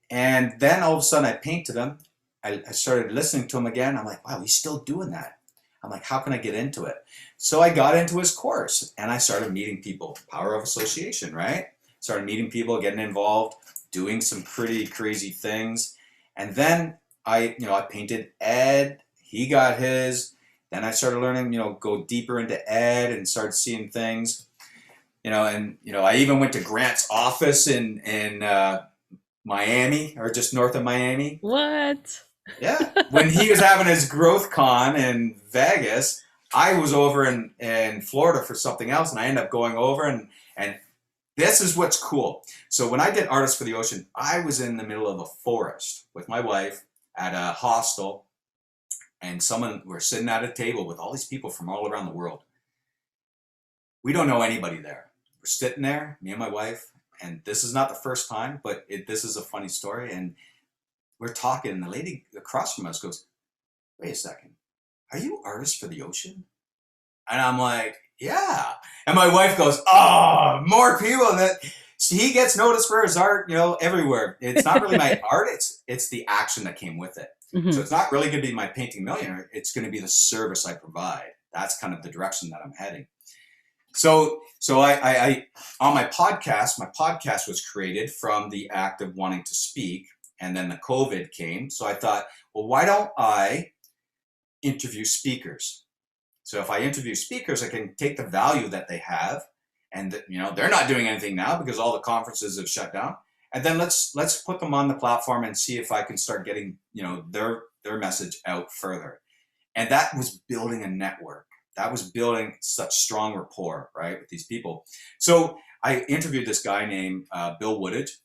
And then all of a sudden I painted him. I started listening to him again. I'm like, wow, he's still doing that. I'm like, how can I get into it? So I got into his course and I started meeting people. Power of association, right? Started meeting people, getting involved, doing some pretty crazy things. And then I painted Ed. He got his. Then I started learning, go deeper into Ed and started seeing things. I even went to Grant's office in Miami, or just north of Miami. What? Yeah. When he was having his growth con in Vegas, I was over in Florida for something else, and I ended up going over and this is what's cool. So when I did Artists for the Ocean, I was in the middle of a forest with my wife at a hostel, and we're sitting at a table with all these people from all around the world. We don't know anybody there. We're sitting there, me and my wife, and this is not the first time, but this is a funny story. And we're talking, and the lady across from us goes, wait a second, are you Artists for the Ocean? And I'm like, yeah. And my wife goes, oh, more people. He gets noticed for his art, everywhere. It's not really my art. It's the action that came with it. Mm-hmm. So it's not really going to be my painting millionaire. It's going to be the service I provide. That's kind of the direction that I'm heading. So I on my podcast was created from the act of wanting to speak, and then the COVID came. So I thought, well, why don't I interview speakers? So if I interview speakers, I can take the value that they have, and they're not doing anything now because all the conferences have shut down. And then let's put them on the platform and see if I can start getting their message out further. And that was building a network. That was building such strong rapport, right, with these people. So I interviewed this guy named Bill Woodage.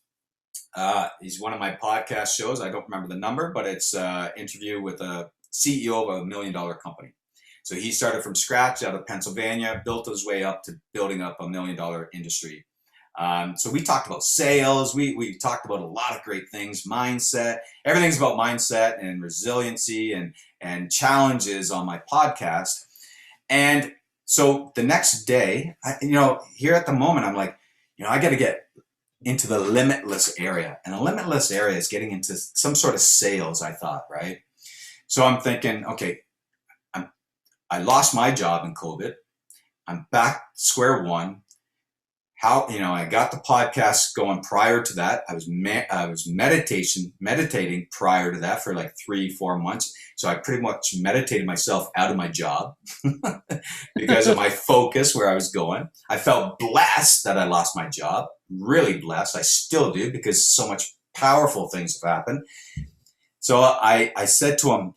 He's one of my podcast shows. I don't remember the number, but it's an interview with a CEO of $1 million company. So he started from scratch out of Pennsylvania, built his way up to building up $1 million industry. So we talked about sales. We talked about a lot of great things, mindset. Everything's about mindset and resiliency and challenges on my podcast. And so the next day, here at the moment, I'm like, I got to get into the limitless area. And the limitless area is getting into some sort of sales, I thought, right? So I'm thinking, okay, I lost my job in COVID. I'm back square one. How, I got the podcast going prior to that. I was meditating prior to that for like 3-4 months. So I pretty much meditated myself out of my job because of my focus where I was going. I felt blessed that I lost my job, really blessed. I still do, because so much powerful things have happened. So I said to him,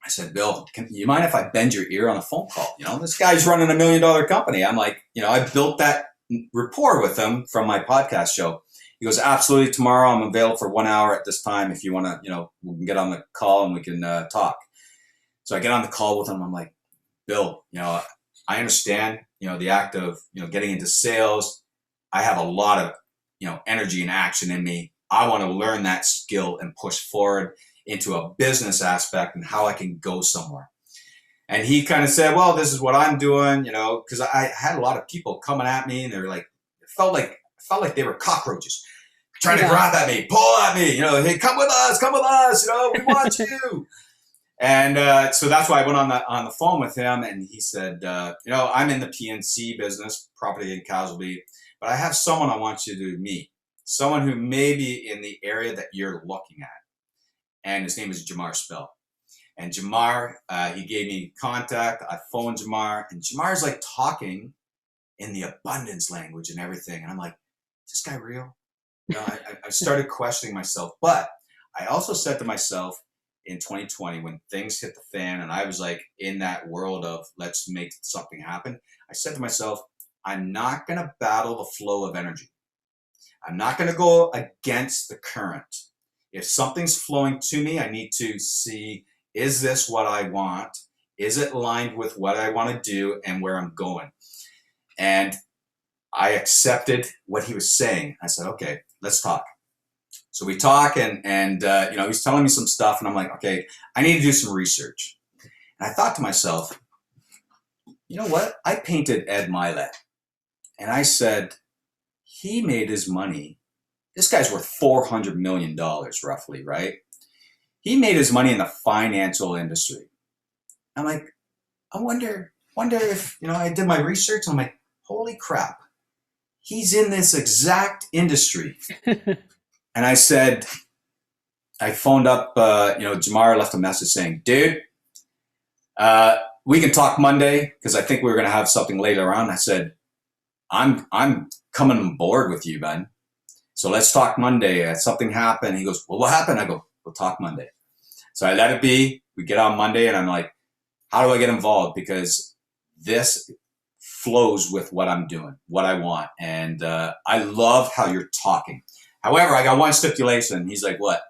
I said, Bill, you mind if I bend your ear on a phone call? This guy's running $1 million company. I'm like, I built that rapport with him from my podcast show. He goes, absolutely. Tomorrow I'm available for 1 hour at this time. If you want to, we can get on the call and we can talk. So I get on the call with him. I'm like, Bill, I understand, the act of, getting into sales. I have a lot of, energy and action in me. I want to learn that skill and push forward into a business aspect and how I can go somewhere. And he kind of said, well, this is what I'm doing, because I had a lot of people coming at me and they were like, it felt like they were cockroaches trying to grab at me, pull at me, hey, come with us, we want you. And so that's why I went on the phone with him, and he said, I'm in the PNC business, property and casualty, but I have someone I want you to meet, someone who may be in the area that you're looking at. And his name is Jamar Spell. And Jamar, he gave me contact. I phoned Jamar, and Jamar's like talking in the abundance language and everything. And I'm like, is this guy real? I started questioning myself. But I also said to myself in 2020, when things hit the fan and I was like in that world of let's make something happen, I said to myself, I'm not going to battle the flow of energy. I'm not going to go against the current. If something's flowing to me, I need to see, is this what I want? Is it aligned with what I want to do and where I'm going? And I accepted what he was saying. I said, okay, let's talk. So we talk and he's telling me some stuff and I'm like, okay, I need to do some research. And I thought to myself, you know what? I painted Ed Milet and I said, he made his money. This guy's worth $400 million roughly, right? He made his money in the financial industry. I'm like, I wonder if, I did my research. I'm like, holy crap. He's in this exact industry. And I said, I phoned up, Jamar left a message saying, dude, we can talk Monday because I think we were going to have something later on. I said, I'm coming on board with you, man. So let's talk Monday. Something happened. He goes, well, what happened? I go, we'll talk Monday. So I let it be. We get on Monday and I'm like, how do I get involved? Because this flows with what I'm doing, what I want. And I love how you're talking. However, I got one stipulation. He's like, what?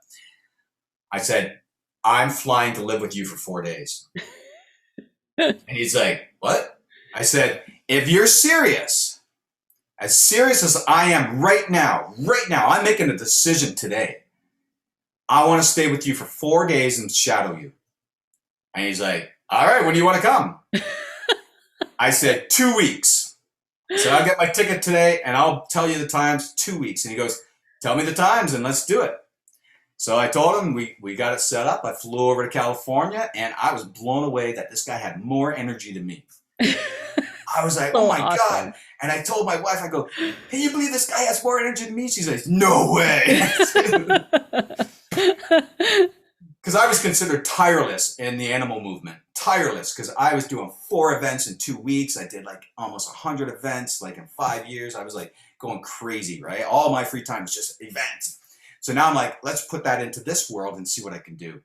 I said, I'm flying to live with you for 4 days. And he's like, what? I said, if you're serious as I am right now, I'm making a decision today. I want to stay with you for 4 days and shadow you. And he's like, all right, when do you want to come? I said, 2 weeks. So I'll get my ticket today and I'll tell you the times, 2 weeks. And he goes, tell me the times and let's do it. So I told him we got it set up. I flew over to California and I was blown away that this guy had more energy than me. I was like, oh my God. And I told my wife, I go, can you believe this guy has more energy than me? She's like, no way. Because I was considered tireless in the animal movement. Tireless, because I was doing 4 events in 2 weeks. I did like almost 100 events like in 5 years. I was like going crazy, right? All my free time was just events. So now I'm like, let's put that into this world and see what I can do.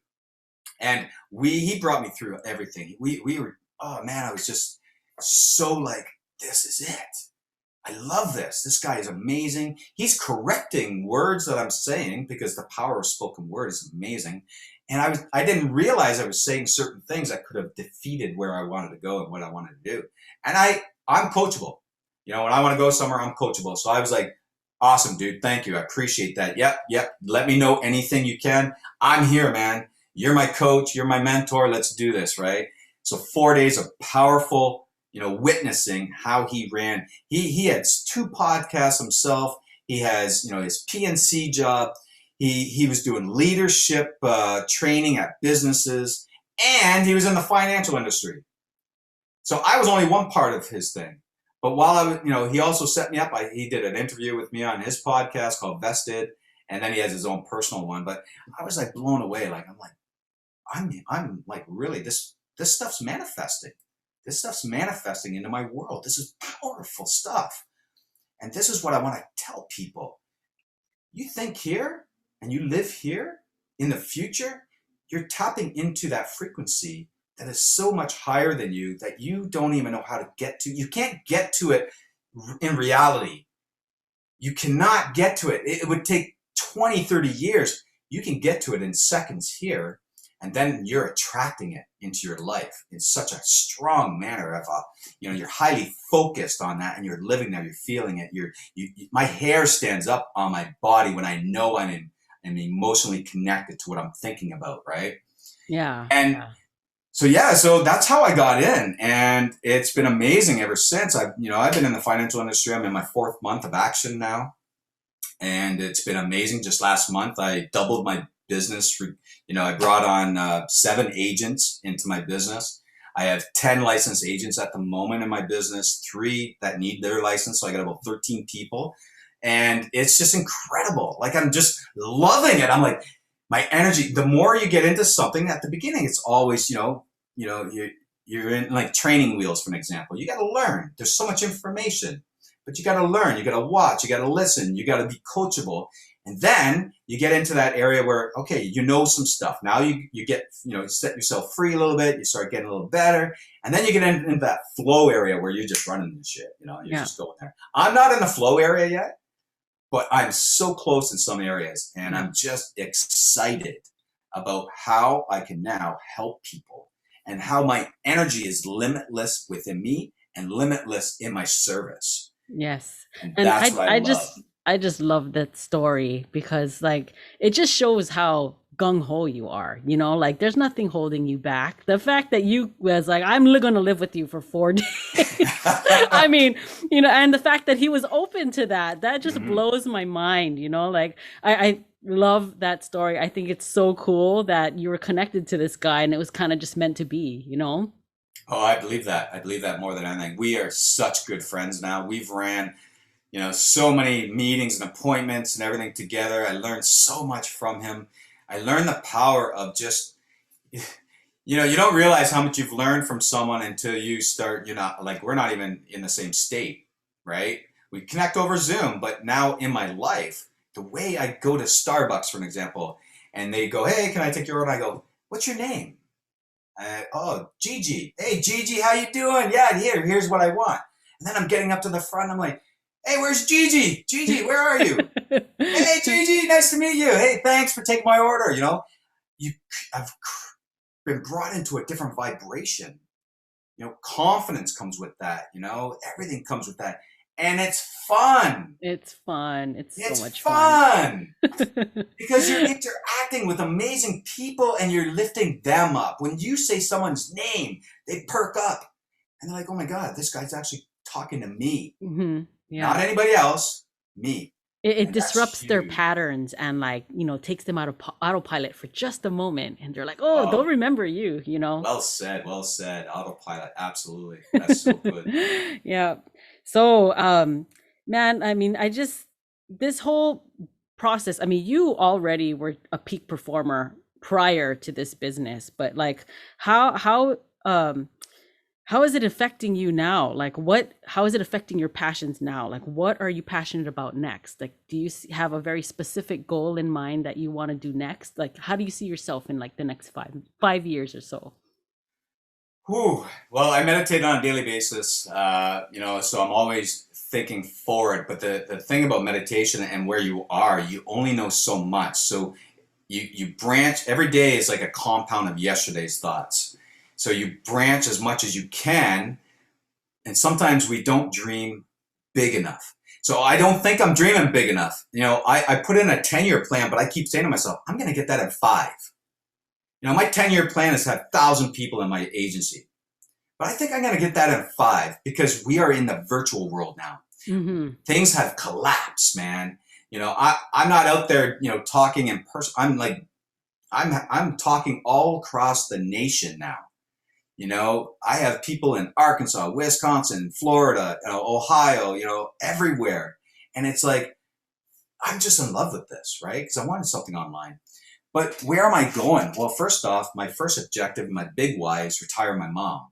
And he brought me through everything. We were, oh man, I was just so like, this is it. I love this. This guy is amazing. He's correcting words that I'm saying because the power of spoken word is amazing. And I didn't realize I was saying certain things that could have defeated where I wanted to go and what I wanted to do. And I'm coachable. When I want to go somewhere, I'm coachable. So I was like, awesome, dude. Thank you. I appreciate that. Yep. Let me know anything you can. I'm here, man. You're my coach. You're my mentor. Let's do this, right? So 4 days of powerful, witnessing how he ran. He had 2 podcasts himself. He has, his PNC job. He was doing leadership training at businesses, and he was in the financial industry. So I was only one part of his thing. But while I was, he also set me up. He did an interview with me on his podcast called Vested, and then he has his own personal one. But I was like blown away. I'm like, really, this stuff's manifesting. This stuff's manifesting into my world. This is powerful stuff. And this is what I want to tell people. You think here and you live here in the future, you're tapping into that frequency that is so much higher than you that you don't even know how to get to. You can't get to it in reality. You cannot get to it. It would take 20, 30 years. You can get to it in seconds here, and then you're attracting it into your life in such a strong manner of you're highly focused on that, and you're living there, you're feeling it. My hair stands up on my body when I know I'm emotionally connected to what I'm thinking about, right? Yeah. And so that's how I got in, and it's been amazing ever since. I've been in the financial industry. I'm in my 4th month of action now, and it's been amazing. Just last month, I doubled my business. I brought on 7 agents into my business. I have 10 licensed agents at the moment in my business, 3 that need their license. So I got about 13 people, and it's just incredible. Like, I'm just loving it. I'm like, my energy, the more you get into something at the beginning, it's always, you're in like training wheels, for an example. You got to learn. There's so much information, but you got to learn. You got to watch. You got to listen. You got to be coachable. And then you get into that area where, okay, you know some stuff. Now you get, set yourself free a little bit. You start getting a little better. And then you get into that flow area where you're just running the shit. You're just going there. I'm not in the flow area yet, but I'm so close in some areas. And I'm just excited about how I can now help people and how my energy is limitless within me and limitless in my service. Yes. And that's what I love. I just love that story because like it just shows how gung-ho you are, like there's nothing holding you back. The fact that you was like, I'm going to live with you for 4 days. I mean, and the fact that he was open to that just blows my mind, like I love that story. I think it's so cool that you were connected to this guy and it was kind of just meant to be, Oh, I believe that. I believe that more than anything. We are such good friends now. We've ran so many meetings and appointments and everything together. I learned so much from him. I learned the power of just, you don't realize how much you've learned from someone until you start, we're not even in the same state, right? We connect over Zoom, but now in my life, the way I go to Starbucks, for an example, and they go, hey, can I take your order? I go, what's your name? Oh, Gigi. Hey, Gigi, how you doing? Yeah, here's what I want. And then I'm getting up to the front. I'm like, hey, where's Gigi? Gigi, where are you? Hey, Gigi, nice to meet you. Hey, thanks for taking my order. I've been brought into a different vibration. Confidence comes with that. Everything comes with that. And it's fun. It's fun. It's so much fun. Because you're interacting with amazing people and you're lifting them up. When you say someone's name, they perk up. And they're like, oh my God, this guy's actually talking to me. Mm-hmm. Yeah. Not anybody else, me. It disrupts their patterns and takes them out of autopilot for just a moment. And they're like, oh, they'll remember you, Well said. Autopilot. Absolutely. That's so good. Yeah. So, man, I mean, this whole process, I mean, you already were a peak performer prior to this business, but like how is it affecting you now? Like how is it affecting your passions now? Like, what are you passionate about next? Like, do you have a very specific goal in mind that you want to do next? Like, how do you see yourself in like the next five years or so? Well, I meditate on a daily basis, so I'm always thinking forward. But the thing about meditation and where you are, you only know so much. So you branch. Every day is like a compound of yesterday's thoughts. So you branch as much as you can. And sometimes we don't dream big enough. So I don't think I'm dreaming big enough. I put in a 10-year plan, but I keep saying to myself, I'm going to get that at 5. My 10-year plan is to have 1,000 people in my agency. But I think I'm going to get that at 5 because we are in the virtual world now. Mm-hmm. Things have collapsed, man. I'm not out there, talking in person. I'm talking all across the nation now. I have people in Arkansas, Wisconsin, Florida, Ohio, everywhere. And it's like, I'm just in love with this, right? Because I wanted something online. But where am I going? Well, first off, my first objective, my big why is retire my mom.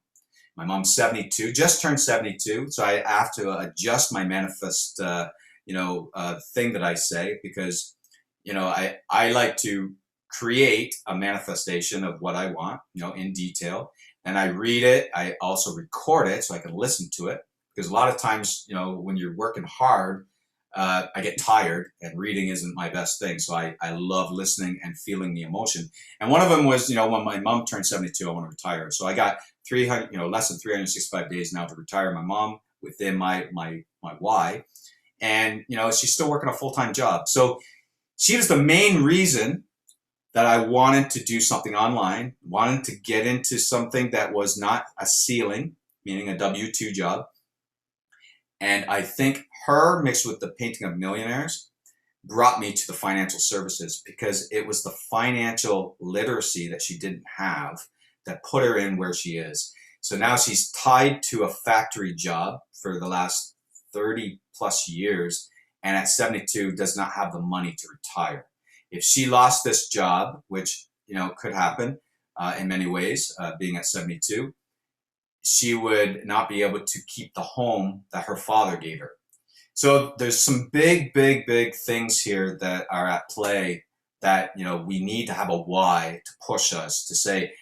My mom's 72, just turned 72. So I have to adjust my manifest, thing that I say because, I like to create a manifestation of what I want, in detail. And I read it. I also record it so I can listen to it. Because a lot of times, when you're working hard, I get tired, and reading isn't my best thing. So I love listening and feeling the emotion. And one of them was, when my mom turned 72, I want to retire. So I got 300, less than 365 days now to retire my mom within my why. And, she's still working a full-time job. So she was the main reason that I wanted to do something online, wanted to get into something that was not a ceiling, meaning a W-2 job. And I think her mixed with the painting of Millionaires brought me to the financial services, because it was the financial literacy that she didn't have that put her in where she is. So now she's tied to a factory job for the last 30 plus years, and at 72 does not have the money to retire. If she lost this job, which could happen in many ways, being at 72, she would not be able to keep the home that her father gave her. So there's some big things here that are at play that, we need to have a why to push us to say,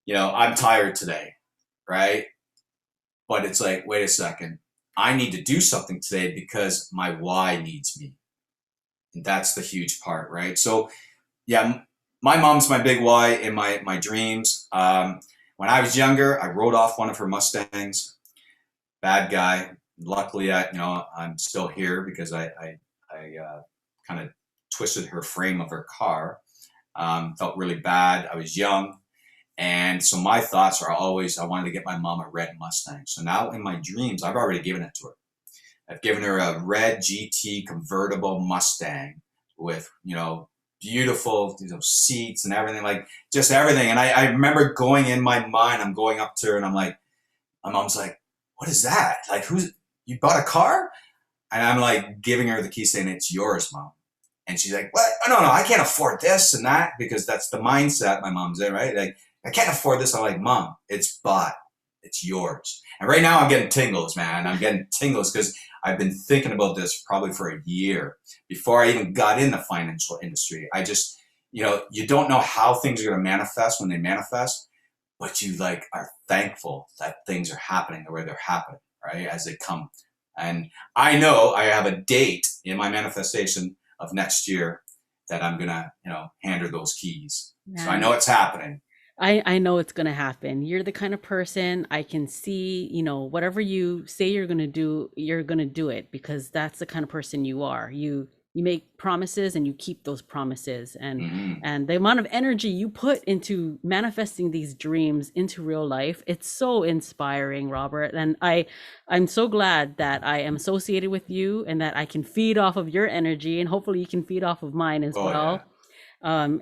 I'm tired today, right? But it's like, wait a second, I need to do something today because my why needs me. And that's the huge part, right? So yeah, my mom's my big why in my dreams. When I was younger, I rode off one of her Mustangs. Bad guy. Luckily, I'm still here because I kind of twisted her frame of her car. Felt really bad. I was young. And so my thoughts are always, I wanted to get my mom a red Mustang. So now in my dreams, I've already given it to her. I've given her a red GT convertible Mustang with, beautiful seats and everything, like just everything. And I remember going in my mind, I'm going up to her and I'm like, my mom's like, what is that? Like, you bought a car? And I'm like giving her the key saying, it's yours, Mom. And she's like, what? No, I can't afford this and that, because that's the mindset my mom's in, right? Like, I can't afford this. I'm like, Mom, it's bought. It's yours. And right now I'm getting tingles, man. I'm getting tingles because I've been thinking about this probably for a year before I even got in the financial industry. I just, you don't know how things are going to manifest when they manifest, but you are thankful that things are happening the way they're happening, right? As they come. And I know I have a date in my manifestation of next year that I'm going to, hand her those keys. Yeah. So I know it's happening. I know it's going to happen. You're the kind of person I can see, whatever you say you're going to do, you're going to do it, because that's the kind of person you are. You make promises and you keep those promises, and the amount of energy you put into manifesting these dreams into real life, it's so inspiring, Robert. And I'm so glad that I am associated with you and that I can feed off of your energy, and hopefully you can feed off of mine as well. Yeah.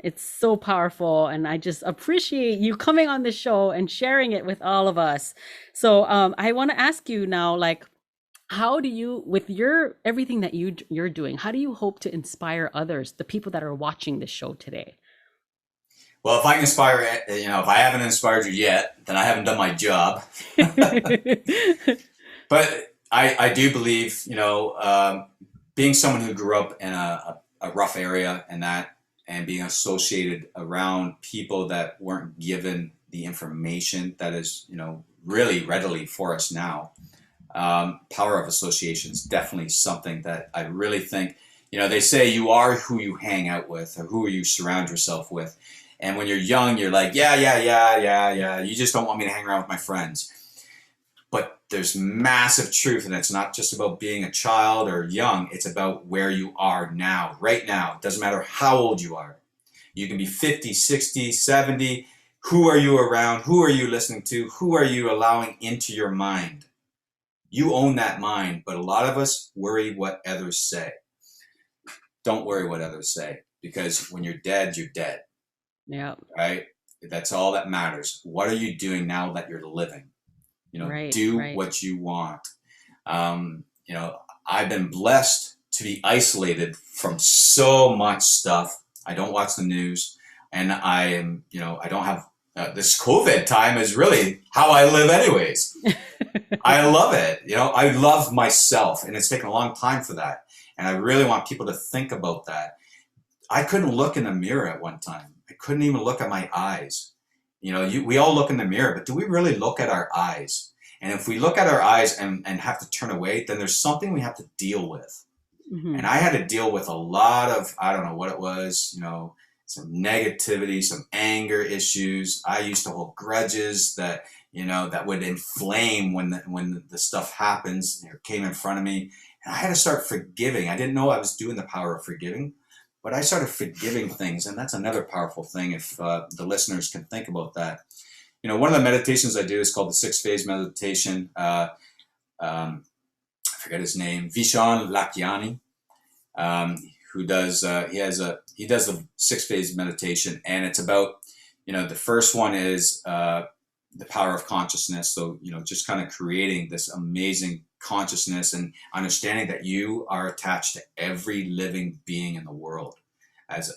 It's so powerful, and I just appreciate you coming on the show and sharing it with all of us. So I want to ask you now, how do you, with everything that you're doing, how do you hope to inspire others, the people that are watching this show today? Well, if I can inspire, if I haven't inspired you yet, then I haven't done my job. But I do believe, being someone who grew up in a rough area and being associated around people that weren't given the information that is, really readily for us now. Power of association is definitely something that I really think, they say you are who you hang out with, or who you surround yourself with. And when you're young, you're like, yeah. You just don't want me to hang around with my friends. But there's massive truth, and it's not just about being a child or young. It's about where you are now, right now. It doesn't matter how old you are. You can be 50, 60, 70. Who are you around? Who are you listening to? Who are you allowing into your mind? You own that mind, but a lot of us worry what others say. Don't worry what others say, because when you're dead, you're dead. Yeah. Right? That's all that matters. What are you doing now that you're living? Do what you want. I've been blessed to be isolated from so much stuff. I don't watch the news, and I am, I don't have this COVID time is really how I live anyways. I love it. I love myself, and it's taken a long time for that. And I really want people to think about that. I couldn't look in the mirror at one time. I couldn't even look at my eyes. We all look in the mirror, but do we really look at our eyes? And if we look at our eyes and have to turn away, then there's something we have to deal with. Mm-hmm. And I had to deal with a lot of, I don't know what it was, some negativity, some anger issues. I used to hold grudges that, that would inflame when the stuff happens, came in front of me. And I had to start forgiving. I didn't know I was doing the power of forgiving, but I started forgiving things. And that's another powerful thing if the listeners can think about that. One of the meditations I do is called the 6-phase meditation. I forget his name, Vishen Lakiani, who does, he does the 6-phase meditation, and it's about, the first one is the power of consciousness. So, just kind of creating this amazing consciousness and understanding that you are attached to every living being in the world. As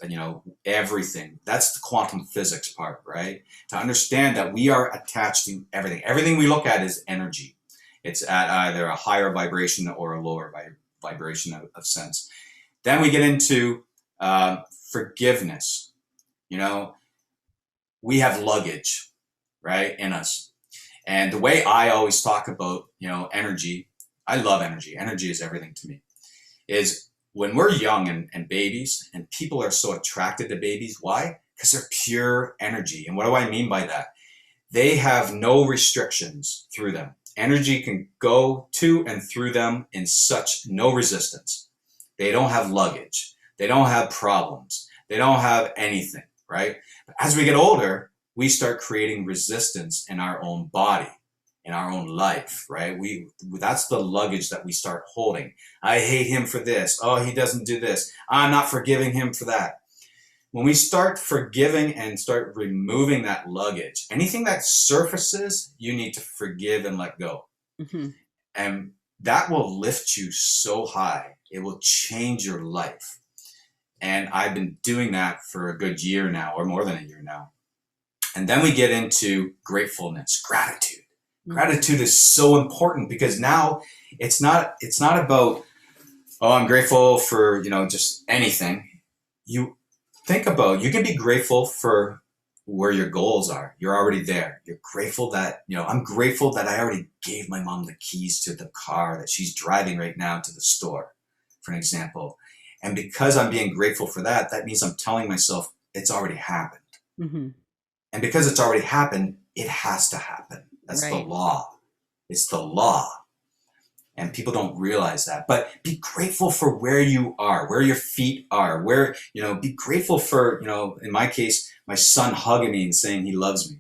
everything. That's the quantum physics part, right? To understand that we are attached to everything. Everything we look at is energy. It's at either a higher vibration or a lower vibration of sense. Then we get into forgiveness. We have luggage, right, in us. And the way I always talk about, energy, I love energy. Energy is everything to me. Is when we're young and babies, and people are so attracted to babies, why? Because they're pure energy. And what do I mean by that? They have no restrictions through them. Energy can go to and through them in such no resistance. They don't have luggage. They don't have problems. They don't have anything, right? But as we get older, we start creating resistance in our own body, in our own life, right? That's the luggage that we start holding. I hate him for this. Oh, he doesn't do this. I'm not forgiving him for that. When we start forgiving and start removing that luggage, anything that surfaces, you need to forgive and let go. Mm-hmm. And that will lift you so high. It will change your life. And I've been doing that for a good year now, or more than a year now. And then we get into gratefulness, gratitude. Gratitude is so important because now it's not about, oh, I'm grateful for, just anything. You think about, you can be grateful for where your goals are. You're already there. You're grateful that, I'm grateful that I already gave my mom the keys to the car that she's driving right now to the store, for an example. And because I'm being grateful for that, that means I'm telling myself it's already happened. Mm-hmm. And because it's already happened, it has to happen. That's right. The law. It's the law. And people don't realize that. But be grateful for where you are, where your feet are, be grateful for, in my case, my son hugging me and saying he loves me.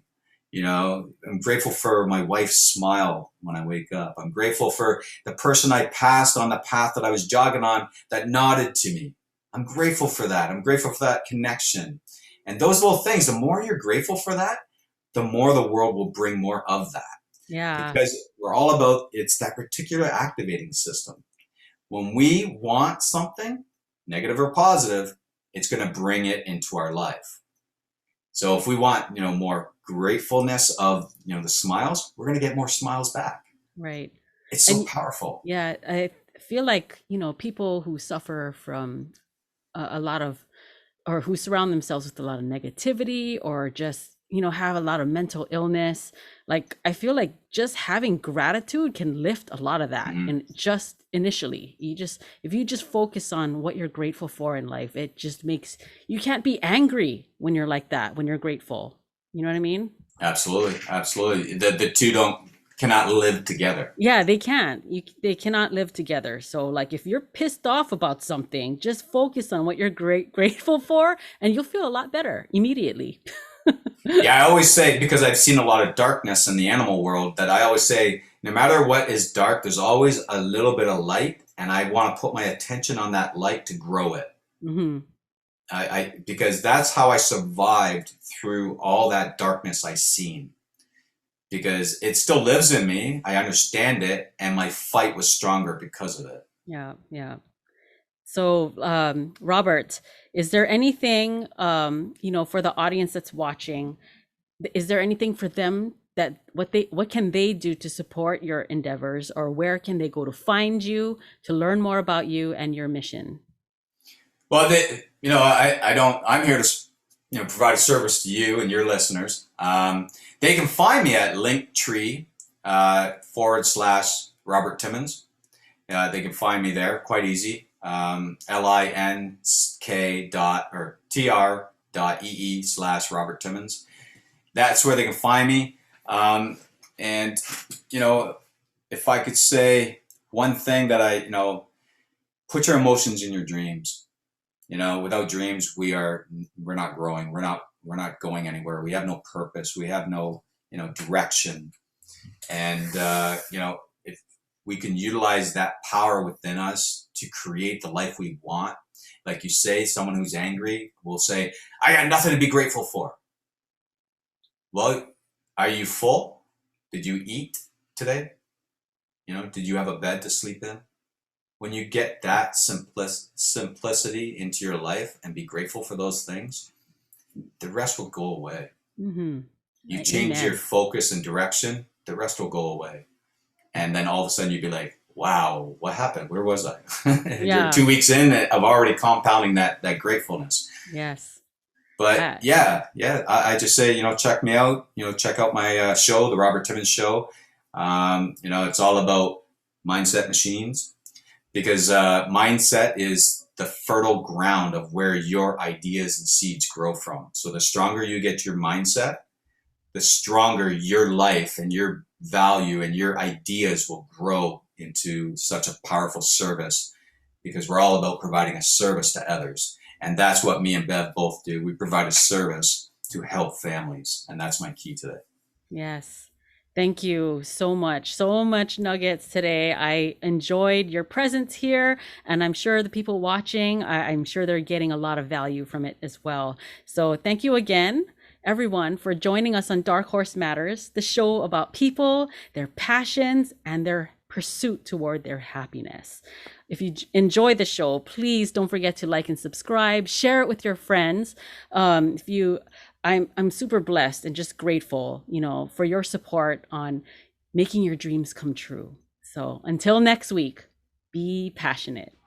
I'm grateful for my wife's smile when I wake up. I'm grateful for the person I passed on the path that I was jogging on that nodded to me. I'm grateful for that. I'm grateful for that connection. And those little things, the more you're grateful for that, the more the world will bring more of that. Yeah. Because we're all about, it's that particular activating system. When we want something, negative or positive, it's going to bring it into our life. So if we want, more gratefulness of, the smiles, we're going to get more smiles back. Right. It's so powerful. Yeah. I feel like, people who suffer from a lot of, or who surround themselves with a lot of negativity, or just, have a lot of mental illness. Like, I feel like just having gratitude can lift a lot of that. Mm-hmm. And just initially, if you just focus on what you're grateful for in life, it just makes, you can't be angry when you're like that, when you're grateful. You know what I mean? Absolutely. Absolutely. The two cannot live together. Yeah, they can't. They cannot live together. So like, if you're pissed off about something, just focus on what you're grateful for, and you'll feel a lot better immediately. Yeah, I always say, because I've seen a lot of darkness in the animal world, that I always say, no matter what is dark, there's always a little bit of light, and I want to put my attention on that light to grow it. Mm-hmm. Because that's how I survived through all that darkness I seen. Because it still lives in me, I understand it, and my fight was stronger because of it. Yeah, yeah. So, Robert, is there anything, for the audience that's watching, is there anything for them that what can they do to support your endeavors, or where can they go to find you, to learn more about you and your mission? Well, I don't. I'm here to provide a service to you and your listeners. They can find me at Linktree / Robert Timmons. They can find me there, quite easy. LINK.TR.EE/Robert Timmons. That's where they can find me. And if I could say one thing that put your emotions in your dreams. Without dreams, we're not growing. We're not going anywhere. We have no purpose. We have no, direction. And, if we can utilize that power within us to create the life we want, like you say, someone who's angry will say, I got nothing to be grateful for. Well, are you full? Did you eat today? Did you have a bed to sleep in? When you get that simplicity into your life and be grateful for those things, the rest will go away. Mm-hmm. You change your focus and direction, the rest will go away. And then all of a sudden you'd be like, wow, what happened? Where was I? You're 2 weeks in of already compounding that gratefulness. Yes. But I just say, check me out, check out my show, The Robert Timmons Show. It's all about mindset machines, because mindset is the fertile ground of where your ideas and seeds grow from. So the stronger you get your mindset, the stronger your life and your value and your ideas will grow into such a powerful service, because we're all about providing a service to others. And that's what me and Bev both do. We provide a service to help families. And that's my key today. Yes. Thank you so much. So much nuggets today. I enjoyed your presence here, and I'm sure the people watching, I'm sure they're getting a lot of value from it as well. So thank you again, everyone, for joining us on DarkHorse Matters, the show about people, their passions, and their pursuit toward their happiness. If you enjoy the show, please don't forget to like and subscribe, share it with your friends. I'm super blessed and just grateful, for your support on making your dreams come true. So until next week, be passionate.